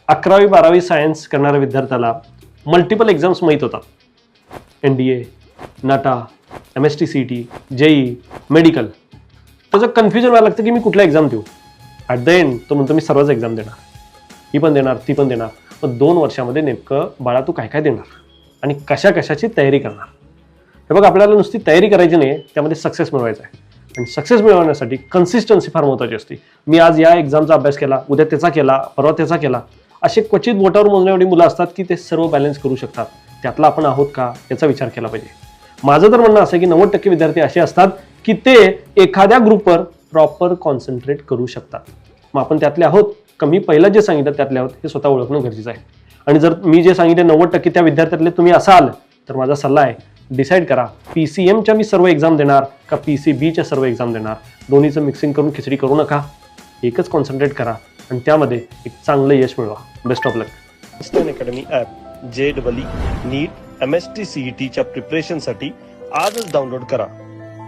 11वी 12वी सायन्स करणाऱ्या विद्यार्थ्याला मल्टिपल एक्झाम्स माहीत होतात. NDA, नाटा, MST-CET, JEE, मेडिकल. त्याचं कन्फ्युजन व्हायला लागतं की मी कुठला एक्झाम देऊ. ॲट द एंड तो म्हणतो मी सर्वच एक्झाम देणार, ही पण देणार, ती पण देणार. मग 2 वर्षामध्ये नेमकं बाळा तू काय काय देणार आणि कशा कशाची तयारी करणार. हे बघ, आपल्याला नुसती तयारी करायची नाही, त्यामध्ये सक्सेस मिळवायचा आहे. आणि सक्सेस मिळवण्यासाठी कन्सिस्टन्सी फार महत्त्वाची असते. मी आज या एक्झामचा अभ्यास केला, उद्या त्याचा केला, परवा त्याचा केला. असे क्वचित बोटावर मोजण्या एवढी मुलं असतात की ते सर्व बॅलन्स करू शकतात. त्यातला आपण आहोत का याचा विचार केला पाहिजे. माझं तर म्हणणं असं की 90% विद्यार्थी असे असतात की ते एखाद्या ग्रुपवर प्रॉपर कॉन्सन्ट्रेट करू शकतात. मग आपण त्यातले आहोत का, मी पहिलं जे सांगितलं त्यातले आहोत हे स्वतः ओळखणं गरजेचं आहे. आणि जर मी जे सांगितले 90% त्या विद्यार्थ्यातले तुम्ही असाल तर माझा सल्ला आहे, डिसाईड करा PCMच्या मी सर्व एक्झाम देणार का PCBच्या सर्व एक्झाम देणार. दोन्हीचं मिक्सिंग करून खिचडी करू नका, एकच कॉन्सन्ट्रेट करा आणि त्यामध्ये एक चांगलं यश मिळवा. Best of luck. Stan academy app JEE, NEET, MST-CETच्या प्रिपरेशनसाठी आजच डाउनलोड करा.